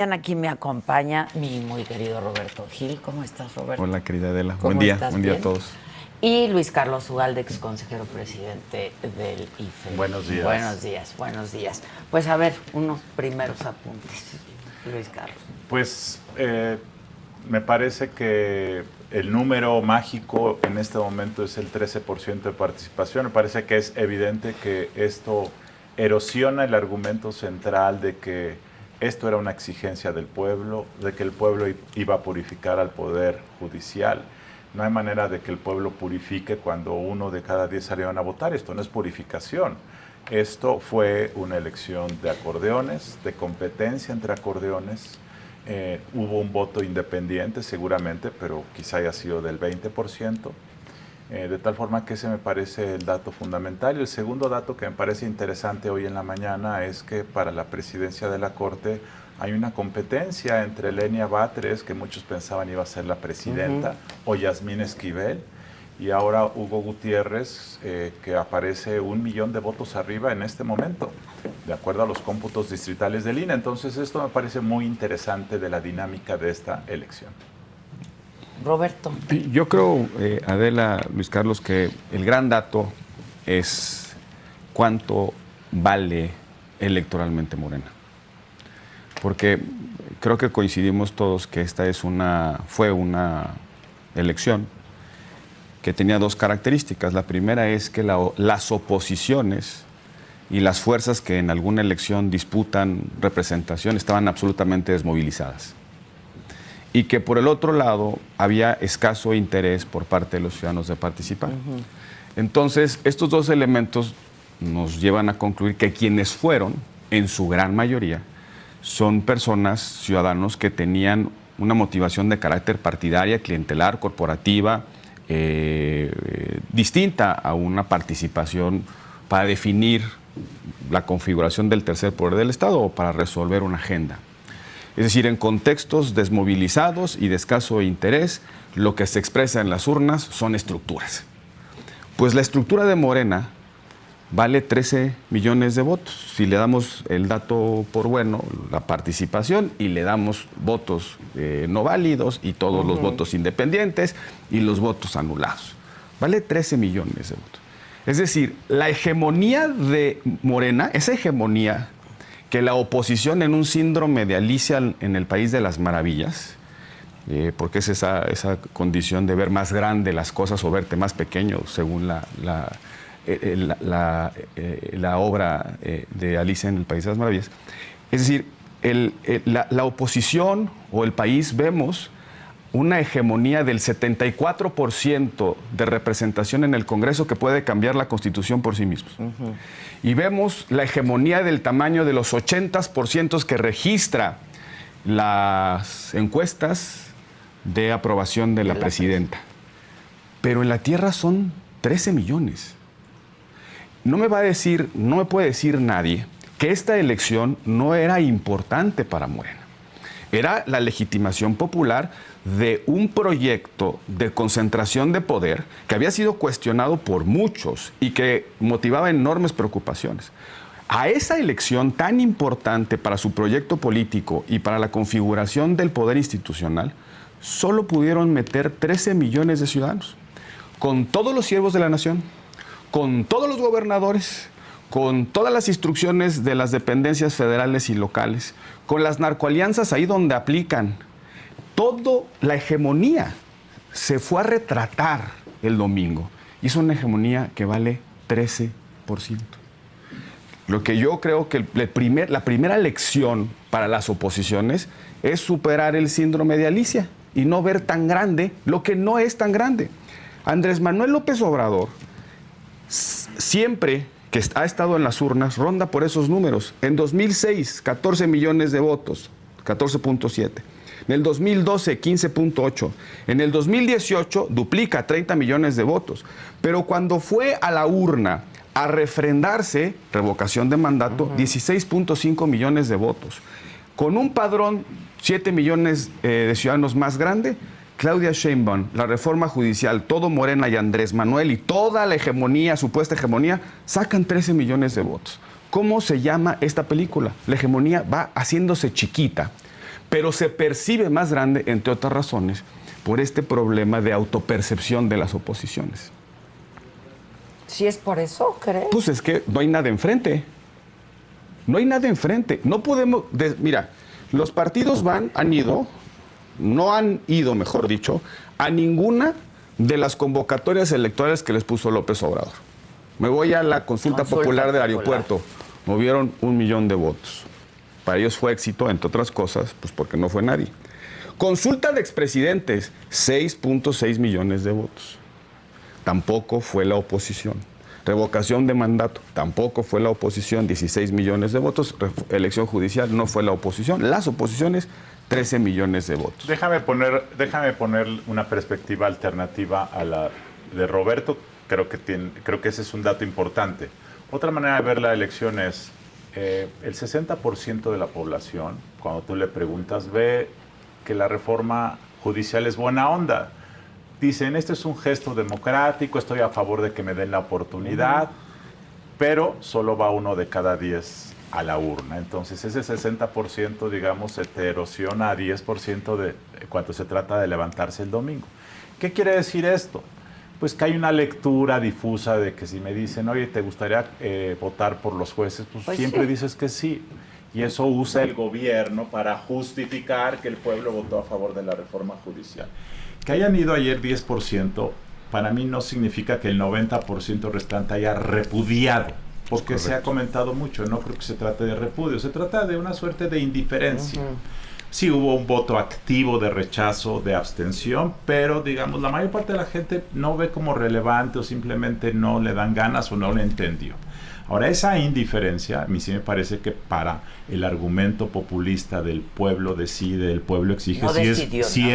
Aquí me acompaña mi muy querido Roberto Gil. ¿Cómo estás, Roberto? Hola, querida Adela. Buen día a todos. Y Luis Carlos Ugalde, ex consejero presidente del IFE. Buenos días. Buenos días. Pues a ver, unos primeros apuntes, Luis Carlos. Pues me parece que el número mágico en este momento es el 13% de participación. Me parece que es evidente que esto erosiona el argumento central de que esto era una exigencia del pueblo, de que el pueblo iba a purificar al Poder Judicial. No hay manera de que el pueblo purifique cuando 1 de cada 10 salieron a votar. Esto no es purificación. Esto fue una elección de acordeones, de competencia entre acordeones. Hubo un voto independiente seguramente, pero quizá haya sido del 20%. De tal forma que ese me parece el dato fundamental. Y el segundo dato que me parece interesante hoy en la mañana es que para la presidencia de la Corte hay una competencia entre Lenia Batres, que muchos pensaban iba a ser la presidenta, o Yasmín Esquivel, y ahora Hugo Gutiérrez, que aparece 1 millón de votos arriba en este momento, de acuerdo a los cómputos distritales del INE. Entonces esto me parece muy interesante de la dinámica de esta elección. Roberto. Yo creo, Adela, Luis Carlos, que el gran dato es cuánto vale electoralmente Morena. Porque creo que coincidimos todos que esta fue una elección que tenía 2 características. La primera es que las oposiciones y las fuerzas que en alguna elección disputan representación estaban absolutamente desmovilizadas. Y que por el otro lado había escaso interés por parte de los ciudadanos de participar. Entonces, estos 2 elementos nos llevan a concluir que quienes fueron, en su gran mayoría, son personas, ciudadanos que tenían una motivación de carácter partidaria, clientelar, corporativa, distinta a una participación para definir la configuración del tercer poder del Estado o para resolver una agenda. Es decir, en contextos desmovilizados y de escaso interés, lo que se expresa en las urnas son estructuras. Pues la estructura de Morena vale 13 millones de votos. Si le damos el dato por bueno, la participación, y le damos votos no válidos y todos los votos independientes y los votos anulados. Vale 13 millones de votos. Es decir, la hegemonía de Morena, esa hegemonía que la oposición en un síndrome de Alicia en el País de las Maravillas, porque es esa condición de ver más grande las cosas o verte más pequeño, según la obra de Alicia en el País de las Maravillas. Es decir, la oposición o el país vemos una hegemonía del 74% de representación en el Congreso que puede cambiar la Constitución por sí mismos. Y vemos la hegemonía del tamaño de los 80% que registra las encuestas de aprobación de la presidenta. Pero en la tierra son 13 millones. No me puede decir nadie que esta elección no era importante para Morena. Era la legitimación popular de un proyecto de concentración de poder que había sido cuestionado por muchos y que motivaba enormes preocupaciones. A esa elección tan importante para su proyecto político y para la configuración del poder institucional, solo pudieron meter 13 millones de ciudadanos, con todos los siervos de la nación, con todos los gobernadores, con todas las instrucciones de las dependencias federales y locales, con las narcoalianzas ahí donde aplican. Toda la hegemonía se fue a retratar el domingo. Y es una hegemonía que vale 13%. Lo que yo creo que la primera lección para las oposiciones es superar el síndrome de Alicia y no ver tan grande lo que no es tan grande. Andrés Manuel López Obrador, siempre que ha estado en las urnas, ronda por esos números. En 2006, 14 millones de votos, 14.7. En el 2012, 15.8. En el 2018, duplica 30 millones de votos. Pero cuando fue a la urna a refrendarse, revocación de mandato, 16.5 millones de votos. Con un padrón 7 millones de ciudadanos más grande, Claudia Sheinbaum, la reforma judicial, todo Morena y Andrés Manuel y toda la hegemonía, supuesta hegemonía, sacan 13 millones de votos. ¿Cómo se llama esta película? La hegemonía va haciéndose chiquita. pero se percibe más grande, entre otras razones, por este problema de autopercepción de las oposiciones. ¿Sí es por eso, crees? Pues es que no hay nada enfrente. No hay nada enfrente. No podemos... mira, los partidos no han ido, mejor dicho, a ninguna de las convocatorias electorales que les puso López Obrador. Me voy a la consulta popular del aeropuerto. Movieron 1 millón de votos. Para ellos fue éxito, entre otras cosas, pues porque no fue nadie. Consulta de expresidentes, 6.6 millones de votos. Tampoco fue la oposición. Revocación de mandato, tampoco fue la oposición, 16 millones de votos. Elección judicial, no fue la oposición. Las oposiciones, 13 millones de votos. Déjame poner una perspectiva alternativa a la de Roberto. Creo que ese es un dato importante. Otra manera de ver la elección es el 60% de la población, cuando tú le preguntas, ve que la reforma judicial es buena onda. Dicen, este es un gesto democrático, estoy a favor de que me den la oportunidad, pero solo va 1 de cada 10 a la urna. Entonces, ese 60%, digamos, se te erosiona a 10% de cuando se trata de levantarse el domingo. ¿Qué quiere decir esto? Pues que hay una lectura difusa de que si me dicen, oye, ¿te gustaría votar por los jueces? Pues siempre dices que sí. Y eso usa el gobierno para justificar que el pueblo votó a favor de la reforma judicial. Que hayan ido ayer 10%, para mí no significa que el 90% restante haya repudiado, porque se ha comentado mucho, no creo que se trate de repudio, se trata de una suerte de indiferencia. Sí hubo un voto activo de rechazo, de abstención, pero digamos, la mayor parte de la gente no ve como relevante o simplemente no le dan ganas o no le entendió. Ahora, esa indiferencia, a mí sí me parece que para el argumento populista del pueblo decide, el pueblo exige,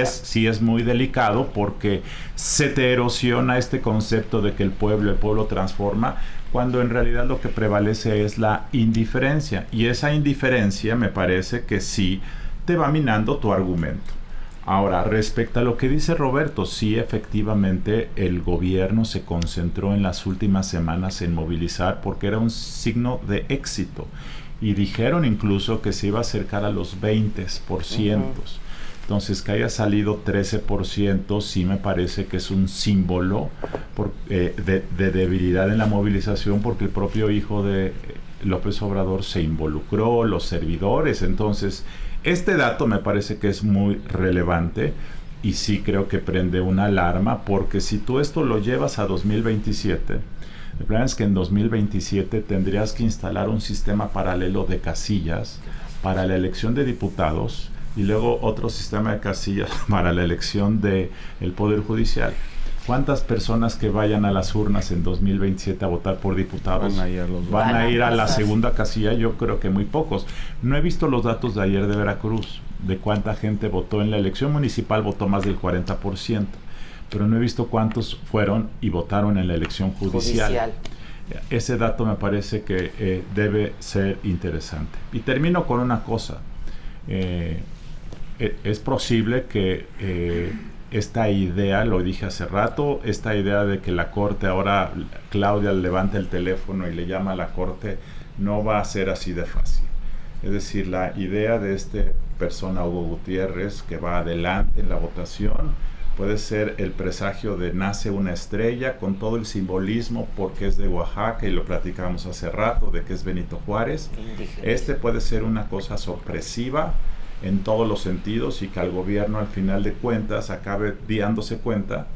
sí es muy delicado, porque se te erosiona este concepto de que el pueblo transforma, cuando en realidad lo que prevalece es la indiferencia. Y esa indiferencia me parece que sí te va minando tu argumento. Ahora, respecto a lo que dice Roberto, sí, efectivamente, el gobierno se concentró en las últimas semanas en movilizar porque era un signo de éxito. Y dijeron incluso que se iba a acercar a los 20%. Entonces, que haya salido 13%, sí me parece que es un símbolo de debilidad en la movilización, porque el propio hijo de López Obrador se involucró, los servidores. Entonces, este dato me parece que es muy relevante y sí creo que prende una alarma, porque si tú esto lo llevas a 2027, el problema es que en 2027 tendrías que instalar un sistema paralelo de casillas para la elección de diputados y luego otro sistema de casillas para la elección del Poder Judicial. ¿Cuántas personas que vayan a las urnas en 2027 a votar por diputados van a ir a la segunda casilla? Yo creo que muy pocos. No he visto los datos de ayer de Veracruz, de cuánta gente votó en la elección municipal, votó más del 40%, pero no he visto cuántos fueron y votaron en la elección judicial. Ese dato me parece que debe ser interesante. Y termino con una cosa. Es posible que esta idea, lo dije hace rato, esta idea de que la Corte, ahora Claudia levanta el teléfono y le llama a la Corte, no va a ser así de fácil. Es decir, la idea de esta persona, Hugo Gutiérrez, que va adelante en la votación, puede ser el presagio de nace una estrella, con todo el simbolismo, porque es de Oaxaca, y lo platicamos hace rato, de que es Benito Juárez. Puede ser una cosa sorpresiva en todos los sentidos, y que al gobierno al final de cuentas acabe dándose cuenta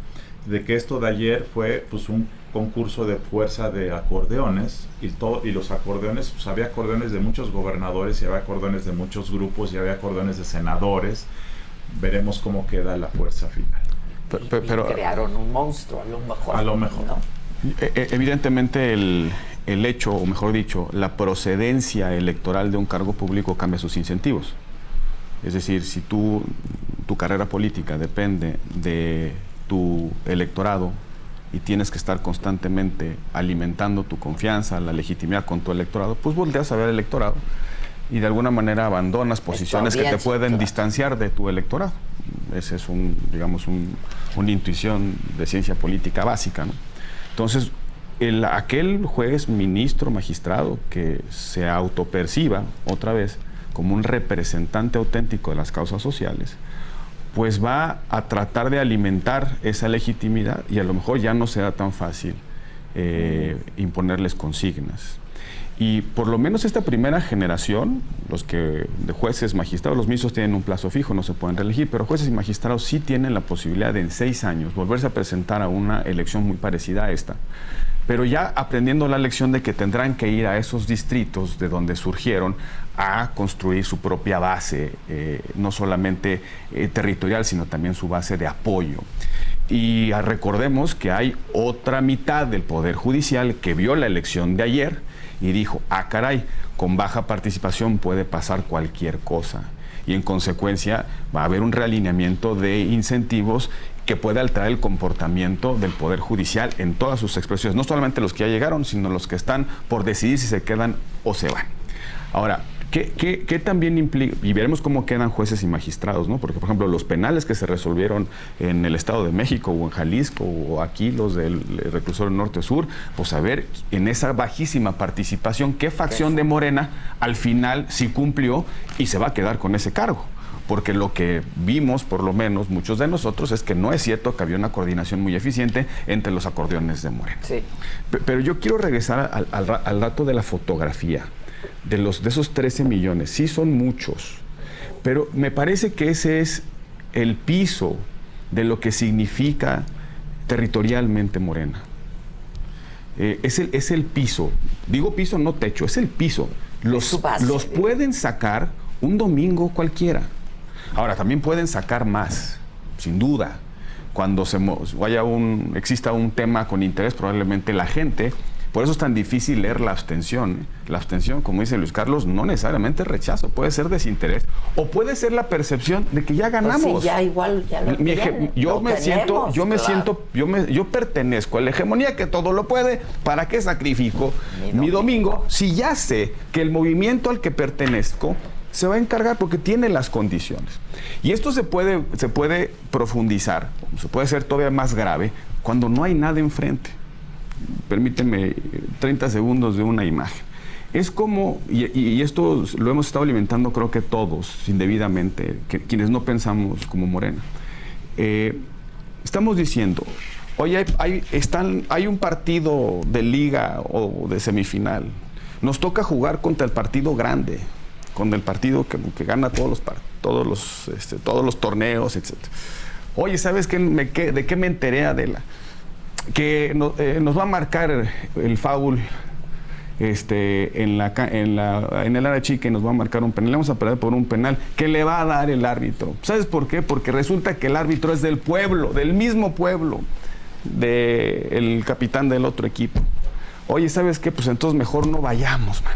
de que esto de ayer fue pues un concurso de fuerza de acordeones, y los acordeones, pues había acordeones de muchos gobernadores, y había acordeones de muchos grupos, y había acordeones de senadores. Veremos cómo queda la fuerza final. Pero crearon un monstruo, a lo mejor. ¿No? Evidentemente el hecho, o mejor dicho, la procedencia electoral de un cargo público cambia sus incentivos. Es decir, si tu carrera política depende de tu electorado y tienes que estar constantemente alimentando tu confianza, la legitimidad con tu electorado, pues volteas a ver al electorado y de alguna manera abandonas posiciones que te pueden distanciar de tu electorado. Ese es una intuición de ciencia política básica, ¿no? Entonces, aquel juez, ministro, magistrado que se autoperciba otra vez como un representante auténtico de las causas sociales, pues va a tratar de alimentar esa legitimidad y a lo mejor ya no será tan fácil imponerles consignas. Y por lo menos esta primera generación, los que de jueces, magistrados, los ministros tienen un plazo fijo, no se pueden reelegir, pero jueces y magistrados sí tienen la posibilidad de en 6 años volverse a presentar a una elección muy parecida a esta, pero ya aprendiendo la lección de que tendrán que ir a esos distritos de donde surgieron a construir su propia base, no solamente territorial, sino también su base de apoyo. Y recordemos que hay otra mitad del Poder Judicial que vio la elección de ayer y dijo, caray, con baja participación puede pasar cualquier cosa. Y en consecuencia va a haber un realineamiento de incentivos que puede alterar el comportamiento del Poder Judicial en todas sus expresiones, no solamente los que ya llegaron, sino los que están por decidir si se quedan o se van. Ahora, ¿qué también implica? Y veremos cómo quedan jueces y magistrados, ¿no? Porque, por ejemplo, los penales que se resolvieron en el Estado de México o en Jalisco o aquí los del reclusorio norte-sur, pues a ver, en esa bajísima participación, ¿qué facción de Morena al final sí cumplió y se va a quedar con ese cargo? Porque lo que vimos, por lo menos muchos de nosotros, es que no es cierto que había una coordinación muy eficiente entre los acordeones de Morena. Sí. Pero yo quiero regresar al dato de la fotografía. De esos 13 millones, sí son muchos, pero me parece que ese es el piso de lo que significa territorialmente Morena. Es el piso, digo piso, no techo, es el piso. Los pueden sacar un domingo cualquiera. Ahora, también pueden sacar más, sin duda. Cuando exista un tema con interés, probablemente la gente. Por eso es tan difícil leer la abstención. La abstención, como dice Luis Carlos, no necesariamente es rechazo, puede ser desinterés o puede ser la percepción de que ya ganamos. Pues sí, ya igual, ya lo yo pertenezco a la hegemonía que todo lo puede. ¿Para qué sacrifico mi domingo si ya sé que el movimiento al que pertenezco se va a encargar porque tiene las condiciones? Y esto se puede profundizar, se puede ser todavía más grave cuando no hay nada enfrente. Permíteme 30 segundos de una imagen. Es como, y esto lo hemos estado alimentando creo que todos, indebidamente, quienes no pensamos como Morena. Estamos diciendo, oye, hay un partido de liga o de semifinal. Nos toca jugar contra el partido grande, con el partido que gana todos los torneos, etc. Oye, ¿sabes de qué me enteré, Adela? Que nos va a marcar el foul en el área chica y nos va a marcar un penal. Le vamos a perder por un penal que le va a dar el árbitro. ¿Sabes por qué? Porque resulta que el árbitro es del pueblo, del mismo pueblo del capitán del otro equipo. Oye, ¿sabes qué? Pues entonces mejor no vayamos, man.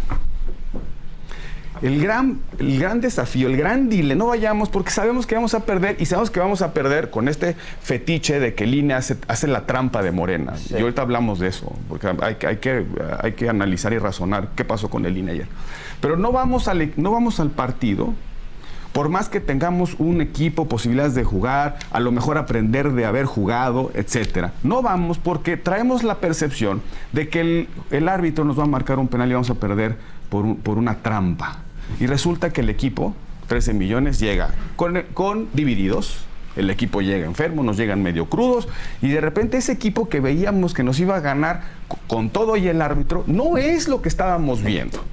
El gran desafío, el gran dile, no vayamos porque sabemos que vamos a perder y sabemos que vamos a perder con este fetiche de que el INE hace la trampa de Morena. Sí. Y ahorita hablamos de eso, porque hay que analizar y razonar qué pasó con el INE ayer. Pero no vamos al partido, por más que tengamos un equipo, posibilidades de jugar, a lo mejor aprender de haber jugado, etcétera. No vamos porque traemos la percepción de que el árbitro nos va a marcar un penal y vamos a perder por una trampa. Y resulta que el equipo, 13 millones, llega con divididos. El equipo llega enfermo, nos llegan medio crudos y de repente ese equipo que veíamos que nos iba a ganar con todo y el árbitro no es lo que estábamos viendo.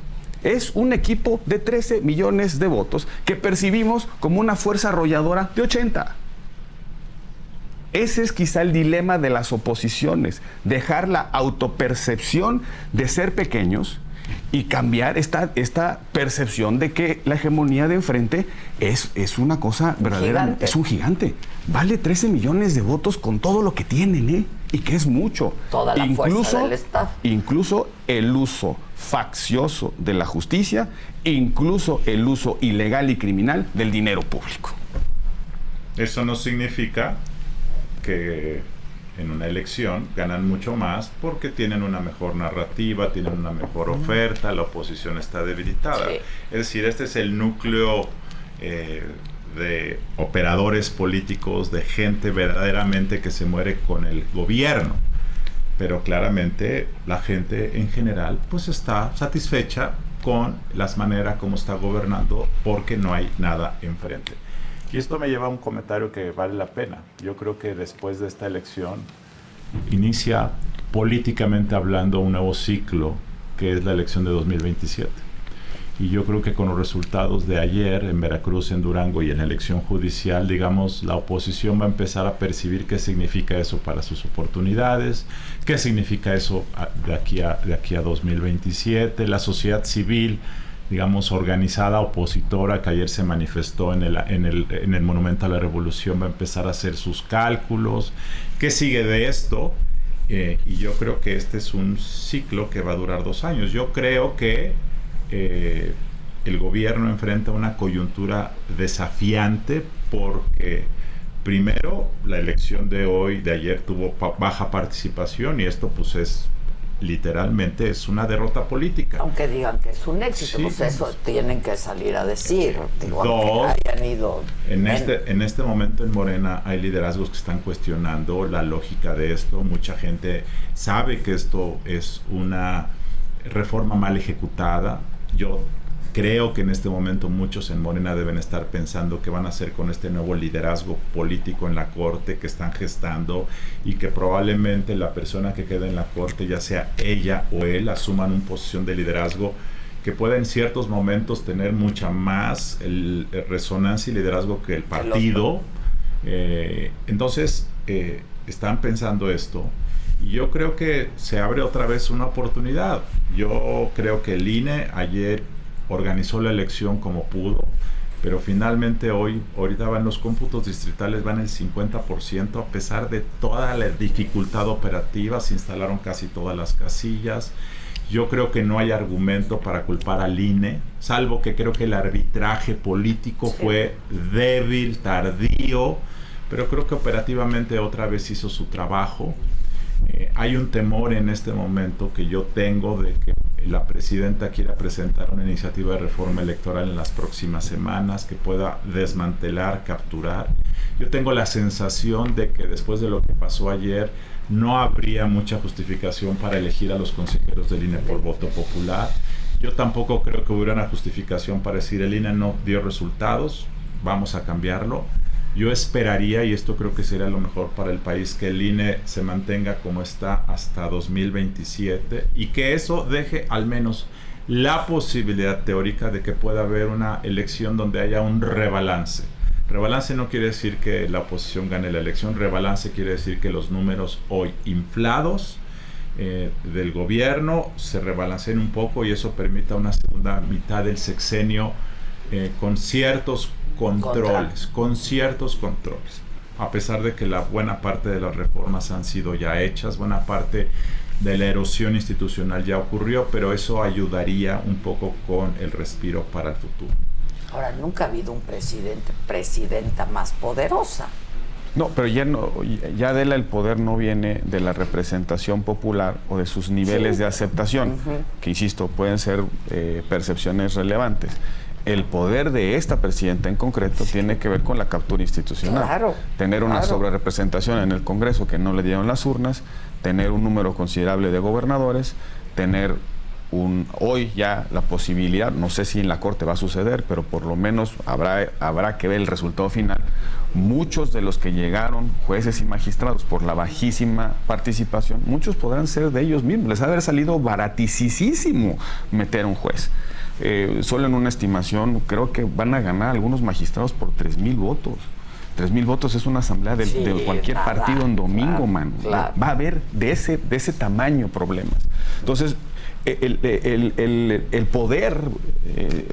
Es un equipo de 13 millones de votos que percibimos como una fuerza arrolladora de 80. Ese es quizá el dilema de las oposiciones, dejar la autopercepción de ser pequeños y cambiar esta percepción de que la hegemonía de enfrente es una cosa verdadera, es un gigante. Vale 13 millones de votos con todo lo que tienen, y que es mucho. Toda la fuerza del Estado. Incluso el uso faccioso de la justicia, incluso el uso ilegal y criminal del dinero público. Eso no significa que en una elección ganan mucho más porque tienen una mejor narrativa, tienen una mejor oferta, la oposición está debilitada. Sí. Es decir, este es el núcleo de operadores políticos, de gente verdaderamente que se muere con el gobierno. Pero claramente la gente en general pues está satisfecha con las maneras como está gobernando, porque no hay nada enfrente. Y esto me lleva a un comentario que vale la pena. Yo creo que después de esta elección inicia políticamente hablando un nuevo ciclo, que es la elección de 2027. Y yo creo que con los resultados de ayer en Veracruz, en Durango y en la elección judicial, digamos, la oposición va a empezar a percibir qué significa eso para sus oportunidades, qué significa eso de aquí a 2027. La sociedad civil, digamos, organizada, opositora, que ayer se manifestó en el Monumento a la Revolución, va a empezar a hacer sus cálculos. ¿Qué sigue de esto? Y yo creo que este es un ciclo que va a durar 2 años. Yo creo que el gobierno enfrenta una coyuntura desafiante porque primero la elección de ayer tuvo baja participación y esto pues literalmente es una derrota política. Aunque digan que es un éxito, Sí, pues eso tienen que salir a decir. Digo, Dos, aunque hayan ido. en este momento en Morena hay liderazgos que están cuestionando la lógica de esto. Mucha gente sabe que esto es una reforma mal ejecutada. Yo creo que en este momento muchos en Morena deben estar pensando qué van a hacer con este nuevo liderazgo político en la Corte que están gestando, y que probablemente la persona que quede en la Corte, ya sea ella o él, asuman una posición de liderazgo que pueda en ciertos momentos tener mucha más resonancia y liderazgo que el partido. Entonces están pensando esto. Y yo creo que se abre otra vez una oportunidad. Yo creo que el INE ayer organizó la elección como pudo, pero finalmente ahorita van los cómputos distritales, van el 50%, a pesar de toda la dificultad operativa. Se instalaron casi todas las casillas. Yo creo que no hay argumento para culpar al INE, salvo que creo que el arbitraje político fue débil, tardío, pero creo que operativamente otra vez hizo su trabajo. Hay un temor en este momento que yo tengo de que la presidenta quiera presentar una iniciativa de reforma electoral en las próximas semanas que pueda desmantelar, capturar. Yo tengo la sensación de que después de lo que pasó ayer no habría mucha justificación para elegir a los consejeros del INE por voto popular. Yo tampoco creo que hubiera una justificación para decir el INE no dio resultados, vamos a cambiarlo. Yo esperaría, y esto creo que sería lo mejor para el país, que el INE se mantenga como está hasta 2027 y que eso deje al menos la posibilidad teórica de que pueda haber una elección donde haya un rebalance. Rebalance no quiere decir que la oposición gane la elección, rebalance quiere decir que los números hoy inflados del gobierno se rebalanceen un poco y eso permita una segunda mitad del sexenio con ciertos controles, a pesar de que la buena parte de las reformas han sido ya hechas, buena parte de la erosión institucional ya ocurrió, pero eso ayudaría un poco con el respiro para el futuro. Ahora, nunca ha habido un presidenta más poderosa. No, pero ya Adela, el poder no viene de la representación popular o de sus niveles de aceptación, que insisto, pueden ser percepciones relevantes. El poder de esta presidenta en concreto tiene que ver con la captura institucional. Tener una sobrerepresentación en el Congreso que no le dieron las urnas, tener un número considerable de gobernadores, tener hoy ya la posibilidad, no sé si en la Corte va a suceder, pero por lo menos habrá que ver el resultado final. Muchos de los que llegaron, jueces y magistrados, por la bajísima participación, muchos podrán ser de ellos mismos. Les ha de haber salido baratísimo meter a un juez. Solo en una estimación creo que van a ganar algunos magistrados por 3,000 votos. 3,000 votos es una asamblea de cualquier partido en domingo, mano. Va a haber de ese tamaño problemas. Entonces, el poder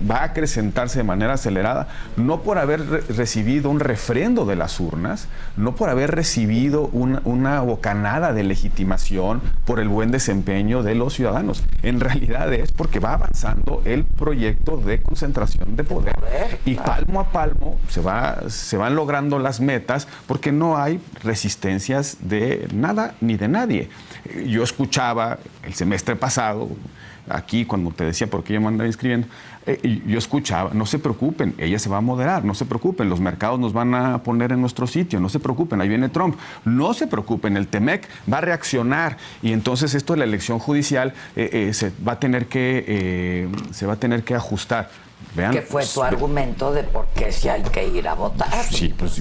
va a acrecentarse de manera acelerada, no por haber recibido un refrendo de las urnas, no por haber recibido una bocanada de legitimación por el buen desempeño de los ciudadanos. En realidad es porque va avanzando el proyecto de concentración de poder y palmo a palmo se van logrando las metas porque no hay resistencias de nada ni de nadie. Yo escuchaba el semestre pasado aquí cuando te decía por qué yo me andaba inscribiendo, yo escuchaba, no se preocupen, ella se va a moderar, no se preocupen, los mercados nos van a poner en nuestro sitio, no se preocupen, ahí viene Trump, no se preocupen, el TEMEC va a reaccionar y entonces esto de la elección judicial se va a tener que ajustar. Vean, ¿Qué fue tu argumento de por qué si hay que ir a votar? Sí, pues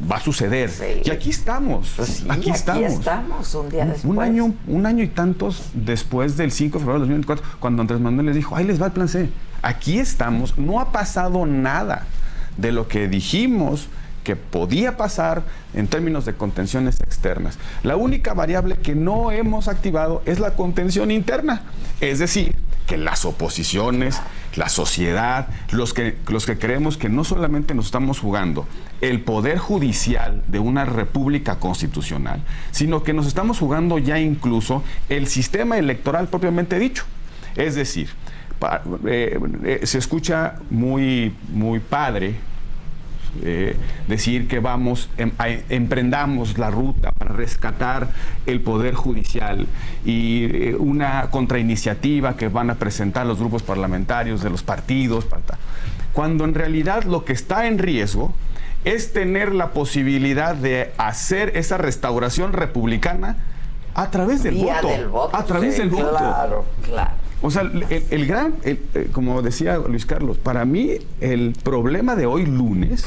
va a suceder. Sí. Y aquí estamos. Pues sí, aquí estamos un día después. Un año y tantos después del 5 de febrero de 2024, cuando Andrés Manuel les dijo, ahí les va el plan C. Aquí estamos, no ha pasado nada de lo que dijimos que podía pasar en términos de contenciones externas. La única variable que no hemos activado es la contención interna. Es decir, que las oposiciones, la sociedad, los que creemos que no solamente nos estamos jugando el poder judicial de una república constitucional, sino que nos estamos jugando ya incluso el sistema electoral propiamente dicho. Es decir, se escucha muy padre decir que emprendamos la ruta para rescatar el poder judicial y una contrainiciativa que van a presentar los grupos parlamentarios de los partidos, cuando en realidad lo que está en riesgo es tener la posibilidad de hacer esa restauración republicana a través del voto. A través del voto. Claro. O sea, como decía Luis Carlos, para mí el problema de hoy lunes,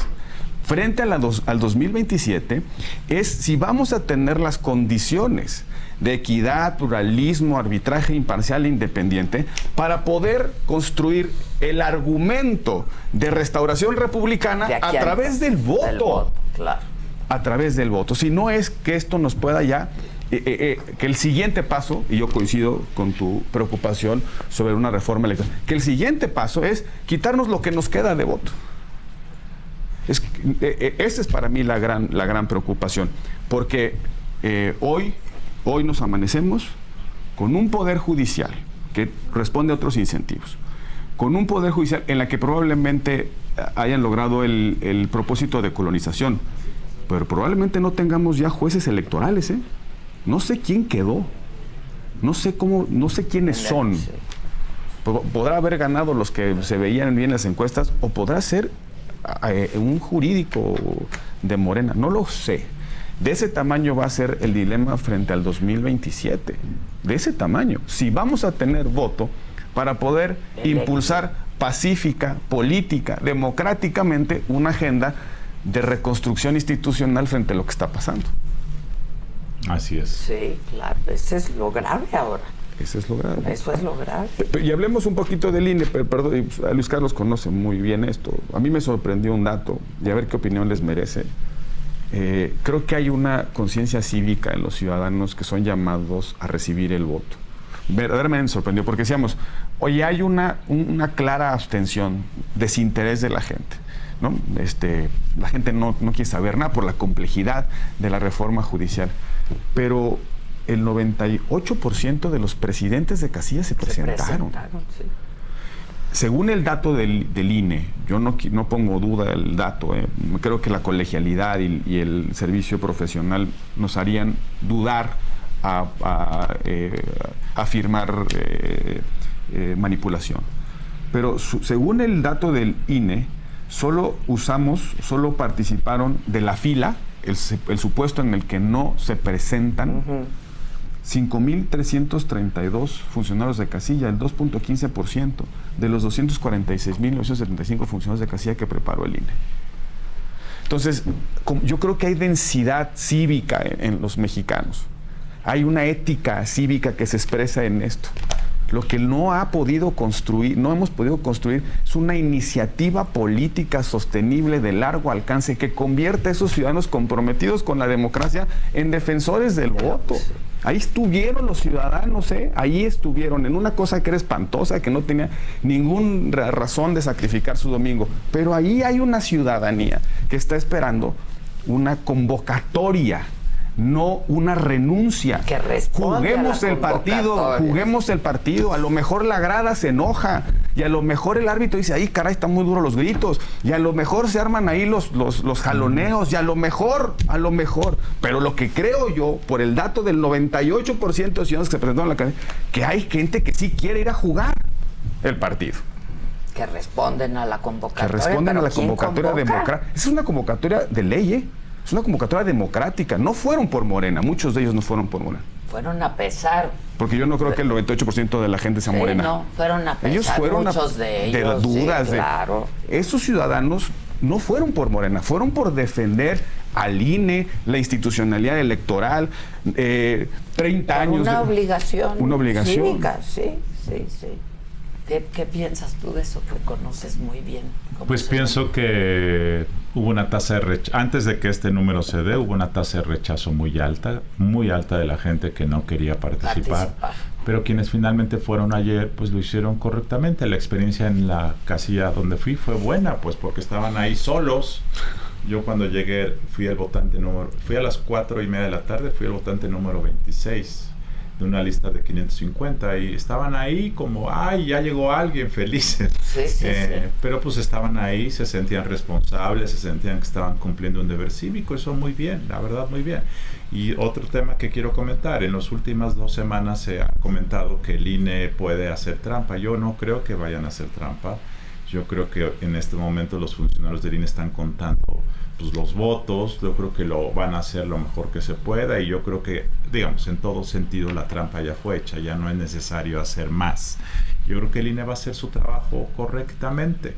frente al 2027, es si vamos a tener las condiciones de equidad, pluralismo, arbitraje imparcial e independiente para poder construir el argumento de restauración republicana a través del voto. Claro. A través del voto. Si no es que esto nos pueda ya... que el siguiente paso, y yo coincido con tu preocupación sobre una reforma electoral, que el siguiente paso es quitarnos lo que nos queda de voto. Esa es para mí la gran preocupación, porque hoy nos amanecemos con un poder judicial que responde a otros incentivos, con un poder judicial en la que probablemente hayan logrado el propósito de colonización, pero probablemente no tengamos ya jueces electorales, No sé quién quedó, no sé quiénes son. Podrá haber ganado los que se veían bien en las encuestas o podrá ser un jurídico de Morena, no lo sé. De ese tamaño va a ser el dilema frente al 2027, de ese tamaño. Si vamos a tener voto para poder impulsar pacífica, política, democráticamente una agenda de reconstrucción institucional frente a lo que está pasando. Así es. Sí, claro. Eso es lo grave ahora. Eso es lo grave. Eso es lo grave. Y hablemos un poquito del INE, perdón, Luis Carlos conoce muy bien esto. A mí me sorprendió un dato, y a ver qué opinión les merece. Creo que hay una conciencia cívica en los ciudadanos que son llamados a recibir el voto. Verdaderamente me sorprendió, porque decíamos, oye, hay una clara abstención, desinterés de la gente, ¿no? La gente no quiere saber nada por la complejidad de la reforma judicial. Pero el 98% de los presidentes de casilla se presentaron. Sí. Según el dato del INE, yo no pongo duda del dato, creo que la colegialidad y el servicio profesional nos harían dudar a afirmar manipulación. Pero según el dato del INE, solo participaron de la fila, el supuesto en el que no se presentan, 5.332 funcionarios de casilla, el 2.15% de los 246.975 funcionarios de casilla que preparó el INE. Entonces, yo creo que hay densidad cívica en los mexicanos. Hay una ética cívica que se expresa en esto. Lo que no hemos podido construir es una iniciativa política sostenible de largo alcance que convierta a esos ciudadanos comprometidos con la democracia en defensores del voto. Ahí estuvieron los ciudadanos, ahí estuvieron, en una cosa que era espantosa, que no tenía ninguna razón de sacrificar su domingo. Pero ahí hay una ciudadanía que está esperando una convocatoria, no una renuncia. Que responde juguemos a la el partido, a lo mejor la grada se enoja y a lo mejor el árbitro dice, ahí caray, están muy duros los gritos, y a lo mejor se arman ahí los jaloneos, y a lo mejor, pero lo que creo yo, por el dato del 98% de ciudadanos que se presentaron en la calle, que hay gente que sí quiere ir a jugar el partido. Que responden a la convocatoria. Que responden a la ¿quién convocatoria convoca? democrática. Es una convocatoria de ley, ¿eh? Es una convocatoria democrática. No fueron por Morena, muchos de ellos no fueron por Morena. Fueron a pesar. Porque yo no creo que el 98% de la gente sea Morena. No, fueron a pesar. Ellos fueron muchos de ellos. de dudas. Sí, claro. Esos ciudadanos no fueron por Morena, fueron por defender al INE, la institucionalidad electoral, 30 años. Una obligación. Una obligación. Cívica, sí. ¿Qué piensas tú de eso que conoces muy bien? Pues pienso que hubo una tasa de rechazo, antes de que este número se dé, hubo una tasa de rechazo muy alta de la gente que no quería participar. Pero quienes finalmente fueron ayer, pues lo hicieron correctamente. La experiencia en la casilla donde fui fue buena, pues porque estaban ahí solos. Yo cuando llegué fui a las 4:30 de la tarde, fui el votante número 26. De una lista de 550 y estaban ahí como, ay, ya llegó alguien, felices. Sí. Pero pues estaban ahí, se sentían responsables, se sentían que estaban cumpliendo un deber cívico. Eso muy bien, la verdad, muy bien. Y otro tema que quiero comentar, en las últimas 2 semanas se ha comentado que el INE puede hacer trampa. Yo no creo que vayan a hacer trampa. Yo creo que en este momento los funcionarios del INE están contando pues, los votos. Yo creo que lo van a hacer lo mejor que se pueda y yo creo que, digamos, en todo sentido la trampa ya fue hecha, ya no es necesario hacer más. Yo creo que el INE va a hacer su trabajo correctamente.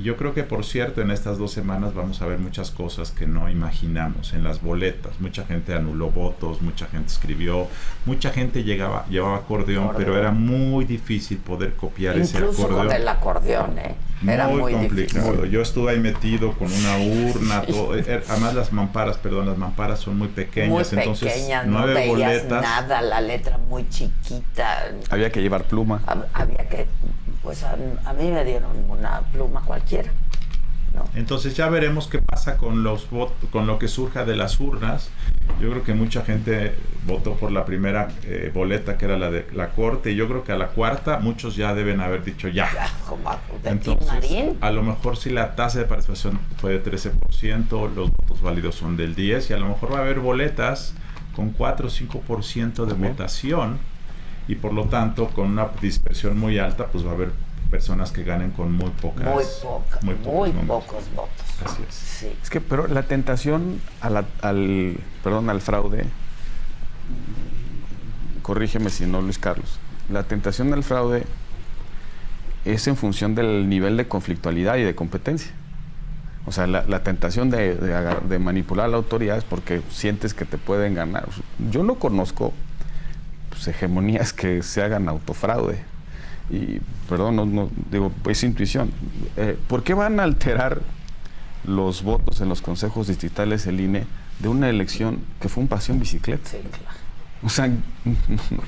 Yo creo que, por cierto, en estas 2 semanas vamos a ver muchas cosas que no imaginamos. En las boletas, mucha gente anuló votos, mucha gente escribió, mucha gente llevaba acordeón, pero era muy difícil poder copiar ese acordeón. Incluso con el acordeón, era muy complicado. difícil. Yo estuve ahí metido con una urna, todo. Además las mamparas son muy pequeñas, muy entonces pequeñas, 9 no veías boletas. nada, la letra muy chiquita. Había que llevar pluma. Había que, pues a mí me dieron una pluma cualquiera, ¿no? Entonces ya veremos qué pasa con los votos, con lo que surja de las urnas. Yo creo que mucha gente votó por la primera boleta, que era la de la Corte, y yo creo que a la cuarta muchos ya deben haber dicho ya. Como de Entonces, Marín. a lo mejor si la tasa de participación fue de 13%, los votos válidos son del 10%, y a lo mejor va a haber boletas con 4 o 5% de votación, y por lo tanto, con una dispersión muy alta, pues va a haber personas que ganen con muy pocos pocos votos. Así es. Sí. Es que, pero la tentación al fraude, corrígeme si no, Luis Carlos, la tentación al fraude es en función del nivel de conflictualidad y de competencia. O sea, la tentación de manipular a la autoridad es porque sientes que te pueden ganar. Yo no conozco hegemonías que se hagan autofraude. Y, perdón, no digo, es intuición. ¿Por qué van a alterar los votos en los consejos distritales el INE de una elección que fue un paseo en bicicleta? Sí, claro. O sea,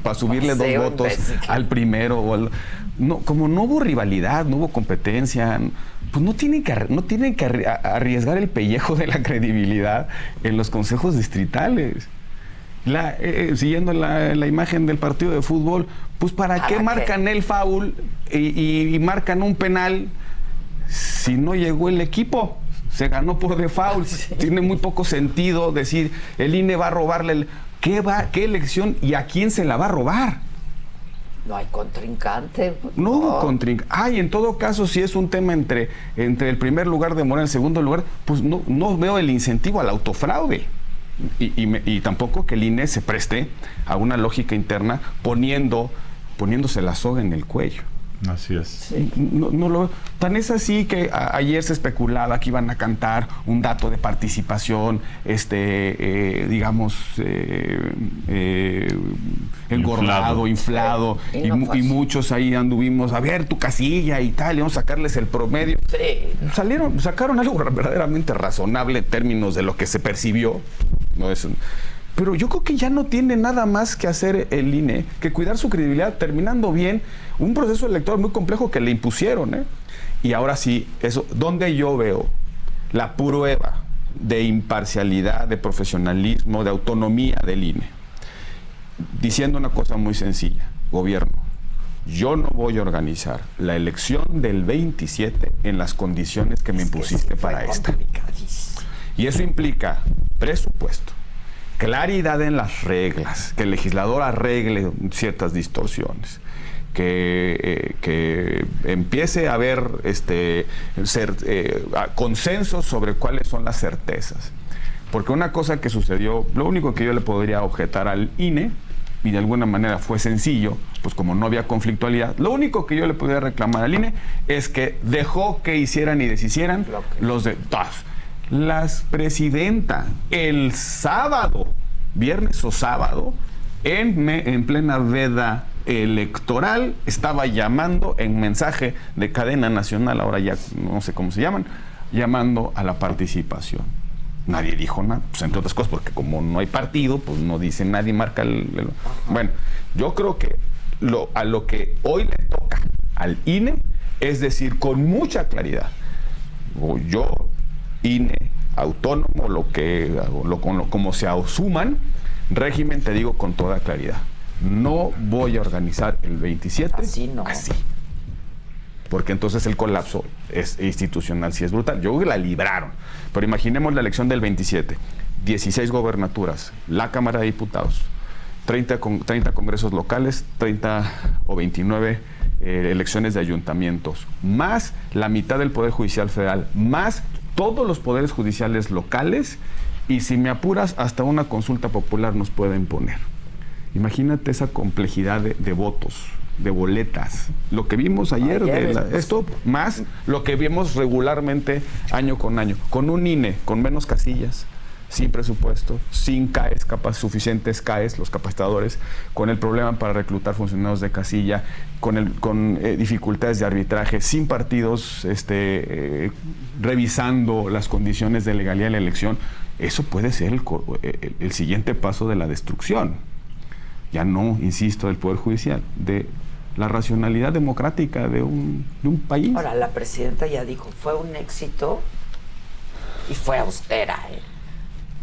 para subirle Paseo 2 votos al primero como no hubo rivalidad, no hubo competencia, pues no tienen que arriesgar el pellejo de la credibilidad en los consejos distritales. Siguiendo la imagen del partido de fútbol, pues ¿para qué marcan el foul y marcan un penal si no llegó el equipo? Se ganó por default. Sí. Tiene muy poco sentido decir el INE va a robarle ¿qué elección y a quién se la va a robar? No hay contrincante. No contrincante. En todo caso, si es un tema entre el primer lugar de Morena y el segundo lugar, pues no veo el incentivo al autofraude. Y tampoco que el INE se preste a una lógica interna poniéndose la soga en el cuello. Así es. Sí. Tan es así que ayer se especulaba que iban a cantar un dato de participación, engordado, inflado, y muchos ahí anduvimos a ver tu casilla y tal, y vamos a sacarles el promedio. Sí. Sacaron algo verdaderamente razonable en términos de lo que se percibió. No es Pero yo creo que ya no tiene nada más que hacer el INE que cuidar su credibilidad, terminando bien un proceso electoral muy complejo que le impusieron, Y ahora sí, eso, donde yo veo la prueba de imparcialidad, de profesionalismo, de autonomía del INE, diciendo una cosa muy sencilla: gobierno, yo no voy a organizar la elección del 27 en las condiciones que me impusiste para esta. Y eso implica presupuesto, claridad en las reglas, que el legislador arregle ciertas distorsiones, que empiece a haber consensos sobre cuáles son las certezas. Porque una cosa que sucedió, lo único que yo le podría objetar al INE, y de alguna manera fue sencillo, pues como no había conflictualidad, lo único que yo le podría reclamar al INE es que dejó que hicieran y deshicieran los de todas. Las presidenta el sábado, viernes o sábado, en plena veda electoral, estaba llamando en mensaje de cadena nacional, ahora ya no sé cómo se llaman, llamando a la participación. Nadie dijo nada, pues entre otras cosas, porque como no hay partido, pues no dice nadie, marca Bueno, yo creo que a lo que hoy le toca al INE es decir con mucha claridad, yo, INE, autónomo, como se asuman, régimen, te digo con toda claridad, no voy a organizar el 27 así. Porque entonces el colapso es institucional, sí es brutal. Yo creo que la libraron. Pero imaginemos la elección del 27, 16 gobernaturas, la Cámara de Diputados, 30 congresos locales, 30 o 29 elecciones de ayuntamientos, más la mitad del Poder Judicial Federal, más todos los poderes judiciales locales, y si me apuras, hasta una consulta popular nos pueden poner. Imagínate esa complejidad de votos, de boletas, lo que vimos ayer esto, más lo que vimos regularmente año con año, con un INE, con menos casillas, sin presupuesto, sin CAEs, suficientes CAEs, los capacitadores, con el problema para reclutar funcionarios de casilla, con dificultades de arbitraje, sin partidos revisando las condiciones de legalidad de la elección. Eso puede ser el siguiente paso de la destrucción. Ya no, insisto, del Poder Judicial, de la racionalidad democrática de un país. Ahora, la presidenta ya dijo, fue un éxito y fue austera. Sí.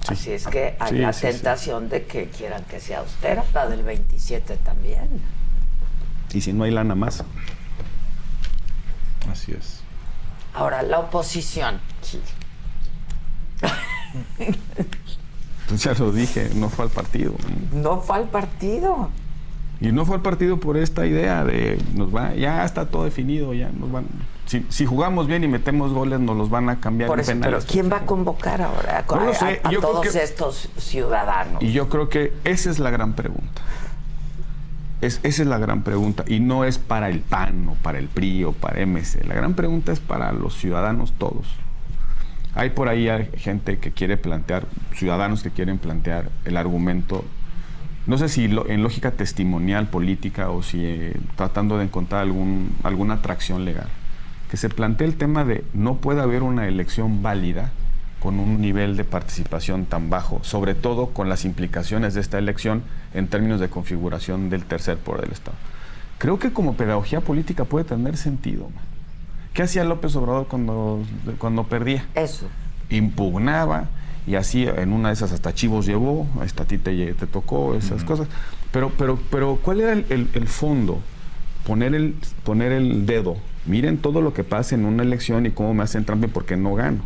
Así es que hay la tentación de que quieran que sea austera, la del 27 también. Y si no hay lana más. Así es. Ahora, la oposición. Pues ya lo dije, no fue al partido. No fue al partido. Y no fue al partido por esta idea de ya está todo definido, ya nos van. Si jugamos bien y metemos goles, nos los van a cambiar. Por eso, pero ¿quién va a convocar ahora a todos estos ciudadanos? Y yo creo que esa es la gran pregunta. Esa es la gran pregunta. Y no es para el PAN o para el PRI o para MC. La gran pregunta es para los ciudadanos todos. Hay por ahí gente que quiere plantear, ciudadanos que quieren plantear el argumento, no sé si en lógica testimonial política o si tratando de encontrar alguna atracción legal, que se plantee el tema de no puede haber una elección válida con un nivel de participación tan bajo, sobre todo con las implicaciones de esta elección en términos de configuración del tercer poder del Estado. Creo que como pedagogía política puede tener sentido. ¿Qué hacía López Obrador cuando perdía? Eso. Impugnaba, y así en una de esas hasta chivos llevó, hasta a ti te tocó, esas cosas. Pero ¿cuál era el fondo? Poner el dedo. Miren todo lo que pasa en una elección y cómo me hacen trampa porque no gano.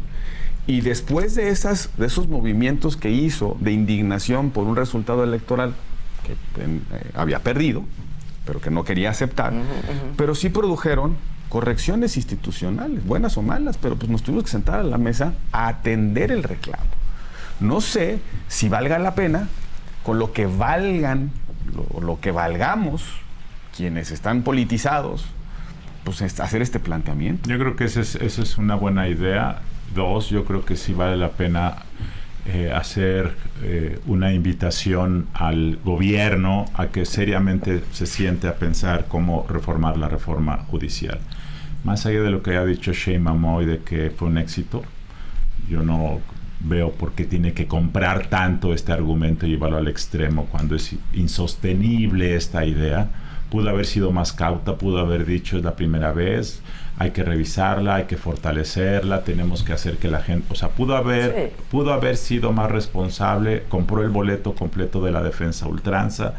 Y después de esos movimientos que hizo de indignación por un resultado electoral que había perdido, pero que no quería aceptar, pero sí produjeron correcciones institucionales, buenas o malas, pero pues nos tuvimos que sentar a la mesa a atender el reclamo. No sé si valga la pena, con lo que valgan, lo que valgamos, quienes están politizados, pues hacer este planteamiento. Yo creo que esa es una buena idea. Dos, yo creo que sí vale la pena hacer una invitación al gobierno a que seriamente se siente a pensar cómo reformar la reforma judicial. Más allá de lo que ha dicho Sheinbaum hoy de que fue un éxito, yo no veo por qué tiene que comprar tanto este argumento y llevarlo al extremo cuando es insostenible esta idea. Pudo haber sido más cauta, pudo haber dicho es la primera vez, hay que revisarla, hay que fortalecerla, tenemos que hacer que la gente, o sea, pudo haber sido más responsable, compró el boleto completo de la defensa a ultranza,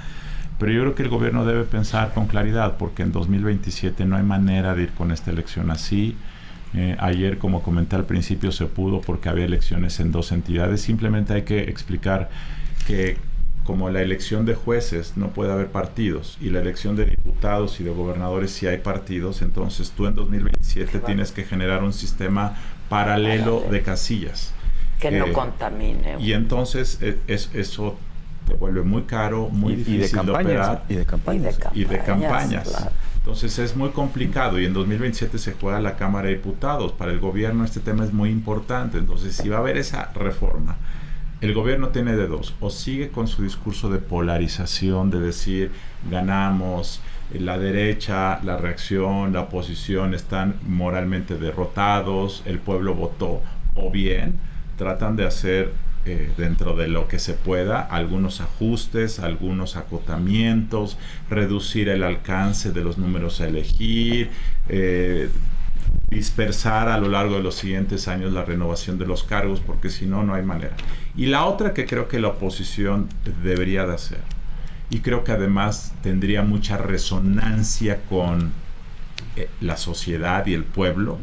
Pero yo creo que el gobierno debe pensar con claridad, porque en 2027 no hay manera de ir con esta elección así. Ayer, como comenté al principio, se pudo porque había elecciones en 2 entidades. Simplemente hay que explicar que como la elección de jueces no puede haber partidos y la elección de diputados y de gobernadores sí hay partidos, entonces tú en 2027 tienes que generar un sistema paralelo de casillas. Que no contamine. Y entonces eso te vuelve muy caro, muy difícil de operar. Y de campañas. Claro. Entonces es muy complicado y en 2027 se juega la Cámara de Diputados. Para el gobierno este tema es muy importante. Entonces si va a haber esa reforma, el gobierno tiene de dos: o sigue con su discurso de polarización, de decir ganamos, la derecha, la reacción, la oposición están moralmente derrotados, el pueblo votó, o bien tratan de hacer dentro de lo que se pueda algunos ajustes, algunos acotamientos, reducir el alcance de los números a elegir, dispersar a lo largo de los siguientes años la renovación de los cargos, porque si no, no hay manera. Y la otra que creo que la oposición debería de hacer, y creo que además tendría mucha resonancia con la sociedad y el pueblo,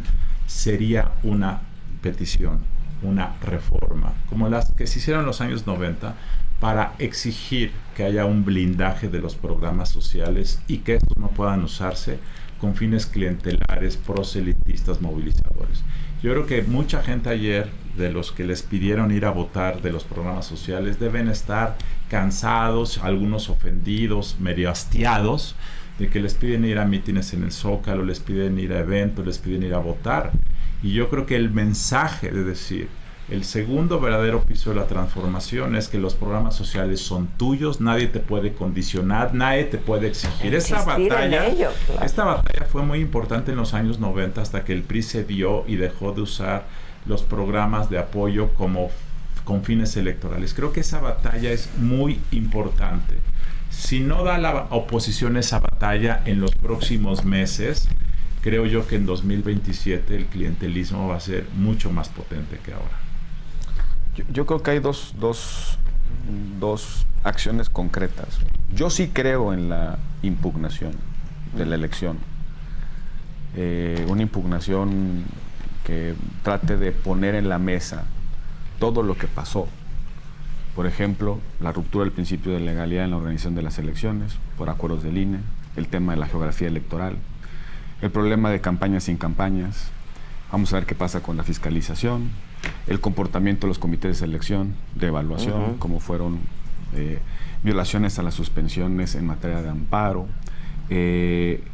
sería una petición, una reforma, como las que se hicieron en los años 90, para exigir que haya un blindaje de los programas sociales y que estos no puedan usarse con fines clientelares, proselitistas, movilizadores. Yo creo que mucha gente ayer, de los que les pidieron ir a votar de los programas sociales, deben estar cansados, algunos ofendidos, medio hastiados, de que les piden ir a mítines en el Zócalo, les piden ir a eventos, les piden ir a votar. Y yo creo que el mensaje de decir, el segundo verdadero piso de la transformación es que los programas sociales son tuyos, nadie te puede condicionar, nadie te puede exigir. Esta batalla fue muy importante en los años 90 hasta que el PRI cedió y dejó de usar los programas de apoyo con fines electorales. Creo que esa batalla es muy importante. Si no da la oposición esa batalla en los próximos meses, creo yo que en 2027 el clientelismo va a ser mucho más potente que ahora. Yo creo que hay dos acciones concretas. Yo sí creo en la impugnación de la elección. Una impugnación que trate de poner en la mesa todo lo que pasó. Por ejemplo, la ruptura del principio de legalidad en la organización de las elecciones por acuerdos del INE, el tema de la geografía electoral, el problema de campañas sin campañas. Vamos a ver qué pasa con la fiscalización, el comportamiento de los comités de selección, de evaluación, como fueron violaciones a las suspensiones en materia de amparo,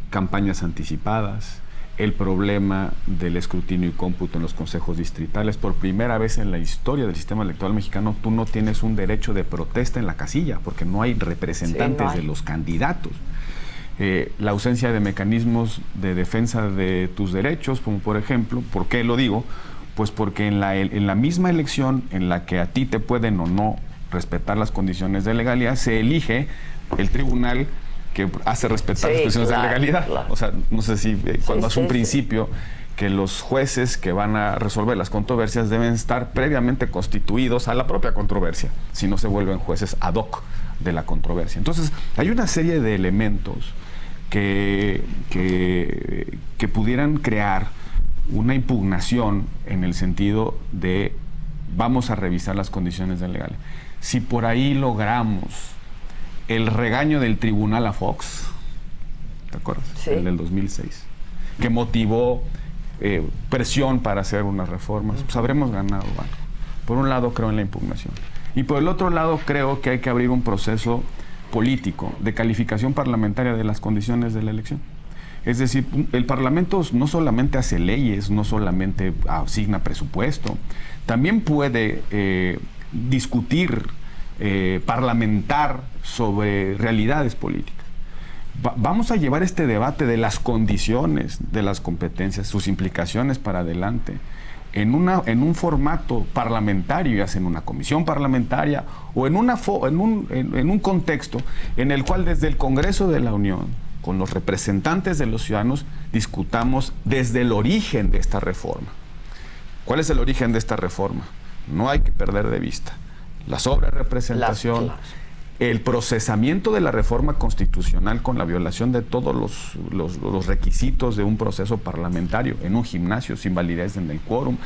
campañas anticipadas, el problema del escrutinio y cómputo en los consejos distritales. Por primera vez en la historia del sistema electoral mexicano, tú no tienes un derecho de protesta en la casilla, porque no hay representantes de los candidatos. La ausencia de mecanismos de defensa de tus derechos, como por ejemplo, ¿por qué lo digo? Pues porque en la misma elección en la que a ti te pueden o no respetar las condiciones de legalidad, se elige el tribunal que hace respetar las condiciones de legalidad. Claro. O sea, no sé si cuando hace un principio que los jueces que van a resolver las controversias deben estar previamente constituidos a la propia controversia, si no se vuelven jueces ad hoc de la controversia. Entonces, hay una serie de elementos que pudieran crear una impugnación en el sentido de vamos a revisar las condiciones de legalidad. Si por ahí logramos el regaño del tribunal a Fox, ¿te acuerdas? Sí. El del 2006, que motivó presión para hacer unas reformas, pues habremos ganado algo. Por un lado creo en la impugnación y por el otro lado creo que hay que abrir un proceso político de calificación parlamentaria de las condiciones de la elección. Es decir, el Parlamento no solamente hace leyes, no solamente asigna presupuesto, también puede discutir, parlamentar sobre realidades políticas. Vamos a llevar este debate de las condiciones de las competencias, sus implicaciones para adelante, en un formato parlamentario, ya sea en una comisión parlamentaria o en un contexto en el cual desde el Congreso de la Unión, con los representantes de los ciudadanos, discutamos desde el origen de esta reforma. ¿Cuál es el origen de esta reforma? No hay que perder de vista la sobrerepresentación, el procesamiento de la reforma constitucional con la violación de todos los requisitos de un proceso parlamentario en un gimnasio sin validez en el quórum,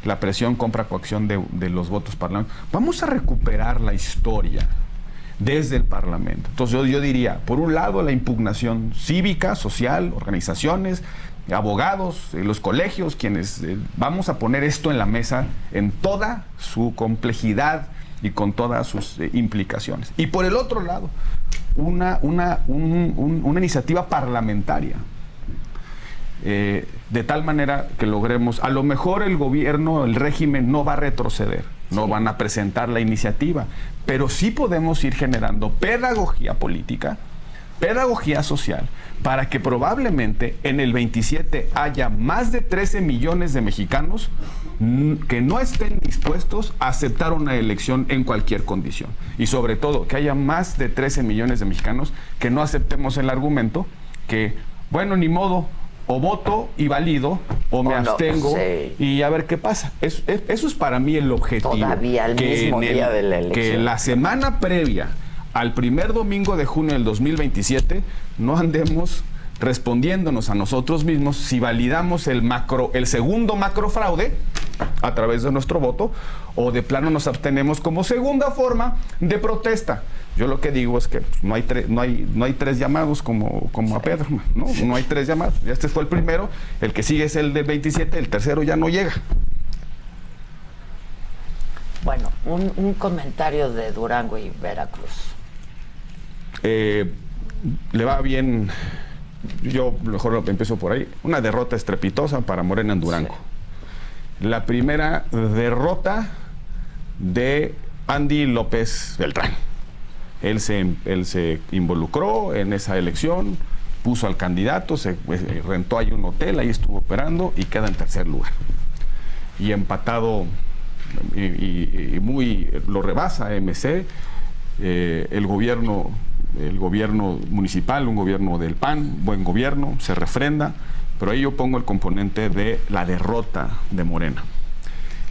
la presión, compra, coacción de los votos parlamentarios. Vamos a recuperar la historia desde el Parlamento. Entonces yo diría, por un lado, la impugnación cívica, social, organizaciones, abogados, los colegios, quienes vamos a poner esto en la mesa en toda su complejidad y con todas sus implicaciones. Y por el otro lado, una iniciativa parlamentaria, de tal manera que logremos, a lo mejor el gobierno, el régimen no va a retroceder, no van a presentar la iniciativa, pero sí podemos ir generando pedagogía política, pedagogía social, para que probablemente en el 27 haya más de 13 millones de mexicanos que no estén dispuestos a aceptar una elección en cualquier condición. Y sobre todo, que haya más de 13 millones de mexicanos que no aceptemos el argumento que, bueno, ni modo, o voto y valido, o me abstengo, y a ver qué pasa. Eso es para mí el objetivo. Todavía el mismo día de la elección. Que la semana previa al primer domingo de junio del 2027 no andemos respondiéndonos a nosotros mismos si validamos el segundo macrofraude a través de nuestro voto, o de plano nos abstenemos como segunda forma de protesta. Yo lo que digo es que no hay tres llamados como a Pedro, no hay tres llamados. Ya este fue el primero, el que sigue es el del 27, el tercero ya no llega. Bueno, un comentario de Durango y Veracruz. Le va bien, yo mejor empiezo por ahí, una derrota estrepitosa para Morena en Durango. Sí. La primera derrota de Andy López Beltrán. Él se involucró en esa elección, puso al candidato, se rentó ahí un hotel, ahí estuvo operando y queda en tercer lugar. Y empatado, y muy lo rebasa MC, el gobierno municipal, un gobierno del PAN, buen gobierno, se refrenda, pero ahí yo pongo el componente de la derrota de Morena.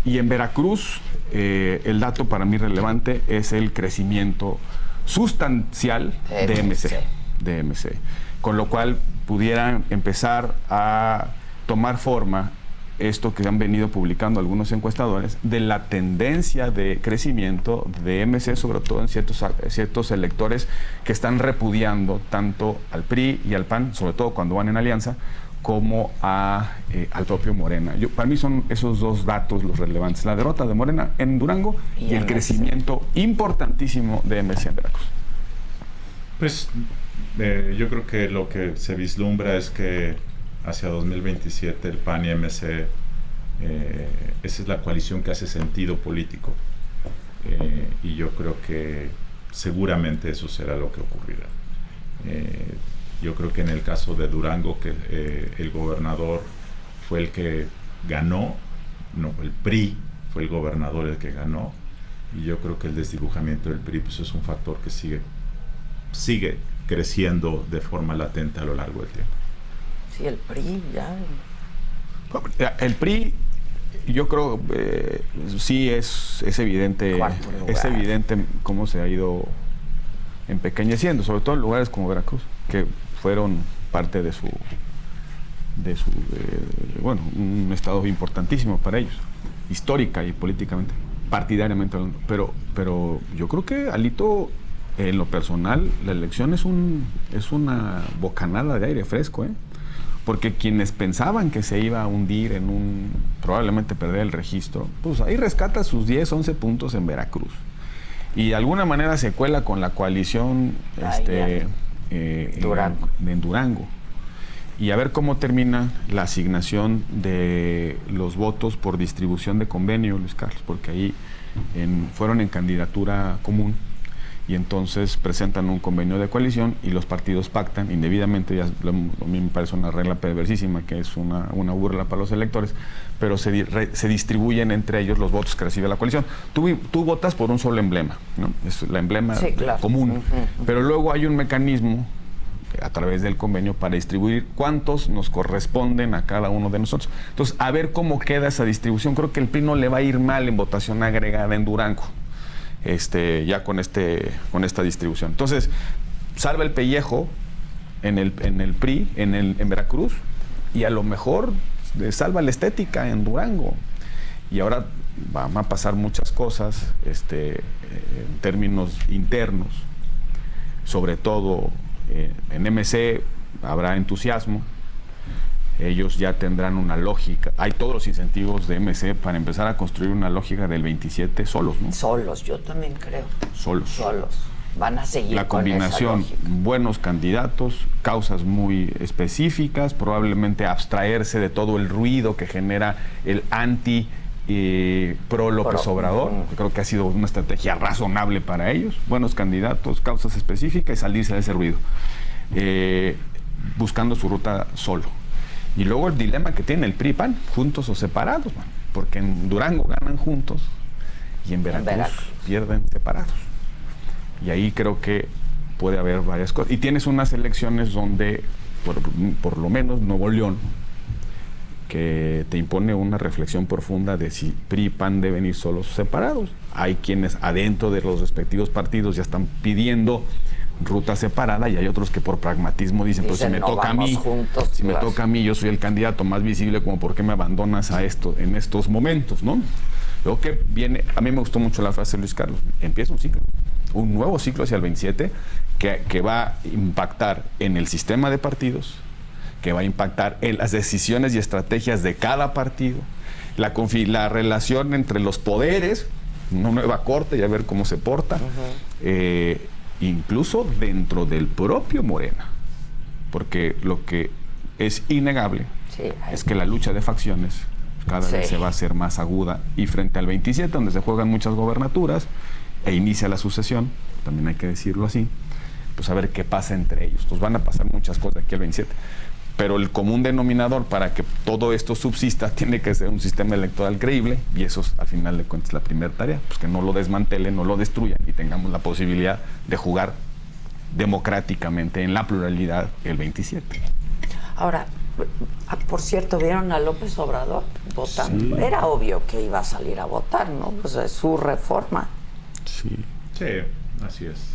Y en Veracruz, el dato para mí relevante es el crecimiento sustancial de MC, con lo cual pudiera empezar a tomar forma esto que han venido publicando algunos encuestadores, de la tendencia de crecimiento de MC, sobre todo en ciertos electores que están repudiando tanto al PRI y al PAN, sobre todo cuando van en alianza, como al propio Morena. Para mí son esos dos datos los relevantes: la derrota de Morena en Durango y el crecimiento importantísimo de MC en Veracruz. Pues yo creo que lo que se vislumbra es que hacia 2027 el PAN y MC, esa es la coalición que hace sentido político, y yo creo que seguramente eso será lo que ocurrirá. Yo creo que en el caso de Durango, que el gobernador fue el que ganó, no, el PRI fue el gobernador el que ganó, y yo creo que el desdibujamiento del PRI pues es un factor que sigue creciendo de forma latente a lo largo del tiempo. Sí, el PRI ya. El PRI, yo creo, sí es evidente, cómo se ha ido empequeñeciendo, sobre todo en lugares como Veracruz, que fueron parte de bueno, un estado importantísimo para ellos, histórica y políticamente, partidariamente hablando. Pero yo creo que, Alito, en lo personal, la elección es una bocanada de aire fresco, porque quienes pensaban que se iba a hundir probablemente perder el registro, pues ahí rescata sus 10, 11 puntos en Veracruz. Y de alguna manera se cuela con la coalición en Durango. Y a ver cómo termina la asignación de los votos por distribución de convenio, Luis Carlos, porque ahí fueron en candidatura común, y entonces presentan un convenio de coalición y los partidos pactan indebidamente. Ya a mí me parece una regla perversísima, que es una burla para los electores, pero se distribuyen entre ellos los votos que recibe la coalición. Tú votas por un solo emblema, ¿no? Es el emblema común, pero luego hay un mecanismo a través del convenio para distribuir cuántos nos corresponden a cada uno de nosotros. Entonces, a ver cómo queda esa distribución. Creo que el PRI no le va a ir mal en votación agregada en Durango. ya con esta distribución. Entonces, salva el pellejo en el PRI, en Veracruz, y a lo mejor salva la estética en Durango. Y ahora van a pasar muchas cosas en términos internos, sobre todo en MC habrá entusiasmo. Ellos ya tendrán una lógica. Hay todos los incentivos de MC para empezar a construir una lógica del 27 solos, ¿no? Solos, yo también creo. Solos. Van a seguir la combinación, buenos candidatos, causas muy específicas, probablemente abstraerse de todo el ruido que genera el pro López Obrador. Creo que ha sido una estrategia razonable para ellos. Buenos candidatos, causas específicas y salirse de ese ruido. Buscando su ruta solo. Y luego el dilema que tiene el PRI y PAN, juntos o separados, man, porque en Durango ganan juntos y en Veracruz pierden separados. Y ahí creo que puede haber varias cosas. Y tienes unas elecciones donde, por lo menos Nuevo León, que te impone una reflexión profunda de si PRI y PAN deben ir solos o separados. Hay quienes adentro de los respectivos partidos ya están pidiendo ruta separada y hay otros que por pragmatismo dicen, pues si me toca a mí, me toca a mí, yo soy el candidato más visible, como por qué me abandonas en estos momentos, ¿no? Luego que viene, a mí me gustó mucho la frase de Luis Carlos, empieza un nuevo ciclo hacia el 27 que va a impactar en el sistema de partidos, que va a impactar en las decisiones y estrategias de cada partido, la relación entre los poderes, una nueva corte y a ver cómo se porta, incluso dentro del propio Morena, porque lo que es innegable es que la lucha de facciones cada vez se va a hacer más aguda, y frente al 27, donde se juegan muchas gobernaturas e inicia la sucesión, también hay que decirlo así, pues a ver qué pasa entre ellos. Pues van a pasar muchas cosas aquí al 27, pero el común denominador para que todo esto subsista tiene que ser un sistema electoral creíble, y eso es, al final de cuentas, la primera tarea, pues que no lo desmantelen, no lo destruyan y tengamos la posibilidad de jugar democráticamente en la pluralidad el 27. Ahora, por cierto, ¿vieron a López Obrador votando? Sí. Era obvio que iba a salir a votar, ¿no? Pues es su reforma. Sí, así es.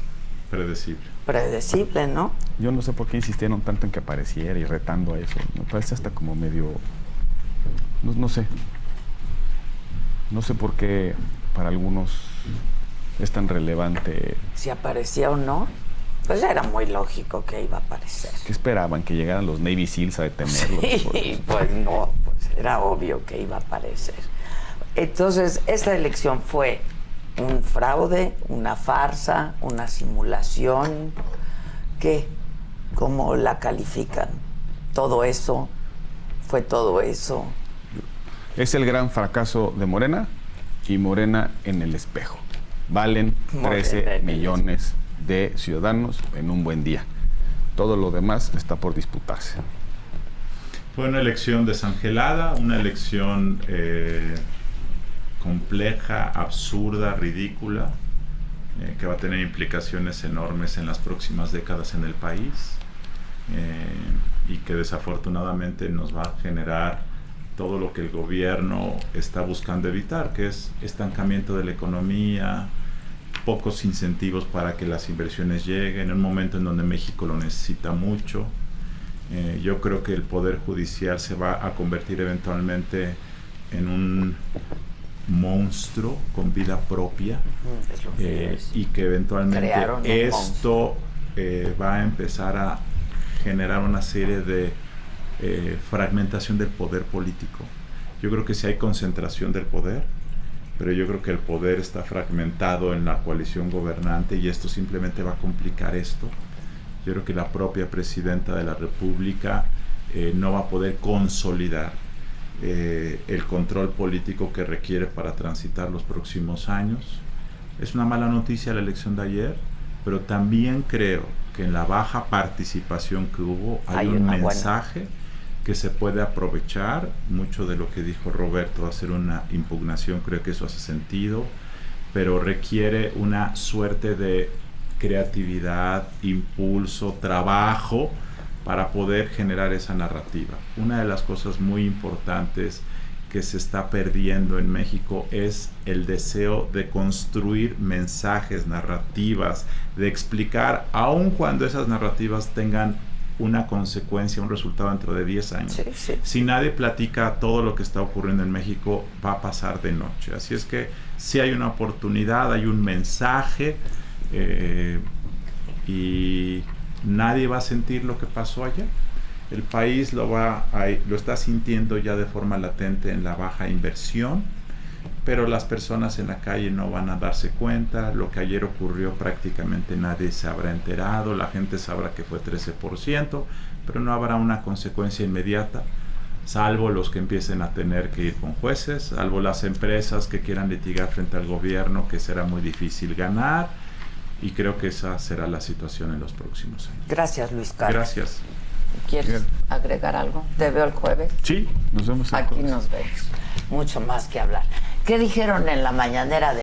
Predecible, ¿no? Yo no sé por qué insistieron tanto en que apareciera y retando a eso. Me parece hasta como medio... No sé. No sé por qué para algunos es tan relevante. Si aparecía o no, pues era muy lógico que iba a aparecer. ¿Qué esperaban? ¿Que llegaran los Navy Seals a detenerlo? Sí, pues no, pues era obvio que iba a aparecer. Entonces, esta elección fue un fraude, una farsa, una simulación. ¿Qué? ¿Cómo la califican? ¿Todo eso? ¿Fue todo eso? Es el gran fracaso de Morena, y Morena en el espejo. Valen 13 millones de ciudadanos en un buen día. Todo lo demás está por disputarse. Fue una elección desangelada, una elección compleja, absurda, ridícula, que va a tener implicaciones enormes en las próximas décadas en el país, y que desafortunadamente nos va a generar todo lo que el gobierno está buscando evitar, que es estancamiento de la economía, pocos incentivos para que las inversiones lleguen, en un momento en donde México lo necesita mucho. Yo creo que el Poder Judicial se va a convertir eventualmente en un monstruo con vida propia, y que eventualmente esto va a empezar a generar una serie de fragmentación del poder político. Yo creo que sí hay concentración del poder, pero yo creo que el poder está fragmentado en la coalición gobernante, y esto simplemente va a complicar esto. Yo creo que la propia presidenta de la República no va a poder consolidar el control político que requiere para transitar los próximos años. Es una mala noticia la elección de ayer, pero también creo que en la baja participación que hubo hay un mensaje que se puede aprovechar. Mucho de lo que dijo Roberto, hacer una impugnación, creo que eso hace sentido, pero requiere una suerte de creatividad, impulso, trabajo para poder generar esa narrativa. Una de las cosas muy importantes que se está perdiendo en México es el deseo de construir mensajes, narrativas, de explicar, aun cuando esas narrativas tengan una consecuencia, un resultado dentro de 10 años. Sí, sí. Si nadie platica todo lo que está ocurriendo en México, va a pasar de noche. Así es que sí hay una oportunidad, hay un mensaje, y nadie va a sentir lo que pasó allá. El país lo está sintiendo ya de forma latente en la baja inversión, pero las personas en la calle no van a darse cuenta. Lo que ayer ocurrió prácticamente nadie se habrá enterado, la gente sabrá que fue 13%, pero no habrá una consecuencia inmediata, salvo los que empiecen a tener que ir con jueces, salvo las empresas que quieran litigar frente al gobierno, que será muy difícil ganar, y creo que esa será la situación en los próximos años. Gracias, Luis Carlos. Gracias. ¿Quieres agregar algo? ¿Te veo el jueves? Sí, nos vemos el Aquí jueves. nos vemos. Mucho más que hablar. ¿Qué dijeron en la mañanera de